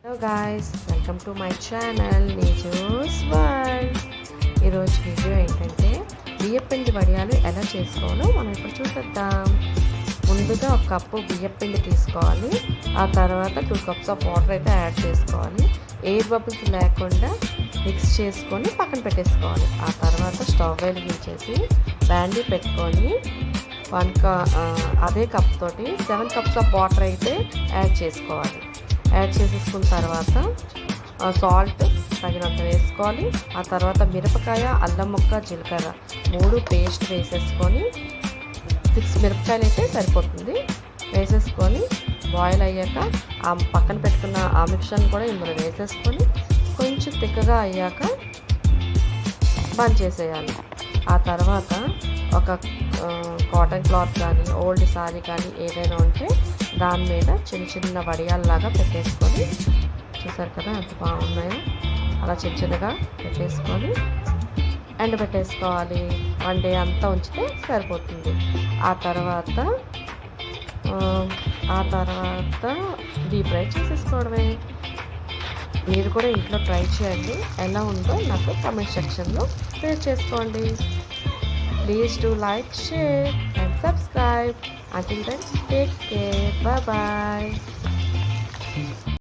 Hello guys, welcome to my channel నేజూస్ world. ఈరోజు video ఏంటంటే బియ్యపిండి వడియాలు ఎలా చేసుకోవాలో మనం ఇప్పుడు చూసేద్దాం. ముందుగా ఒక కప్పు బియ్యపిండి తీసుకోవాలి. ఆ తర్వాత 2 కప్స్ ఆఫ్ వాటర్ అయితే యాడ్ చేసుకోవాలి. ఎయిర్ బబుల్స్ లేకుండా మిక్స్ చేసుకొని పక్కన పెట్టేసుకోవాలి. ఆ తర్వాత స్టవ్ వెలిగించేసి బ్యాండీ పెట్టుకొని అదే కప్ తోటి 7 కప్స్ ఆఫ్ వాటర్ అయితే యాడ్ చేసుకోవాలి. యాడ్ చేసేసుకున్న తర్వాత సాల్ట్ తగినంత వేసుకోవాలి. ఆ తర్వాత మిరపకాయ, అల్లం ముక్క, జీలకర్ర 3 పేస్ట్ వేసేసుకొని 6 మిరపకాయలు అయితే సరిపోతుంది. వేసేసుకొని బాయిల్ అయ్యాక ఆ పక్కన పెట్టుకున్న ఆ మిక్చర్ని కూడా ఇందులో వేసేసుకొని కొంచెం తిక్కగా అయ్యాక బంద్ చేసేయాలి. ఆ తర్వాత ఒక కాటన్ క్లాత్ కానీ ఓల్డ్ సారీ కానీ ఏదైనా ఉంటే దాని మీద చిన్న చిన్న వడియాల్లాగా పెట్టేసుకొని, చూసారు కదా ఎంత బాగున్నాయో, అలా చిన్న చిన్నగా పెట్టేసుకొని ఎండబెట్టేసుకోవాలి. 1 డే అంతా ఉంచితే సరిపోతుంది. ఆ తర్వాత డీప్ ఫ్రై చేసేసుకోవడమే. మీరు కూడా ఇంట్లో ట్రై చేయండి. ఎలా ఉందో నాకు కామెంట్ సెక్షన్లో షేర్ చేసుకోండి. Please do like, share and subscribe. Until then, take care. Bye bye.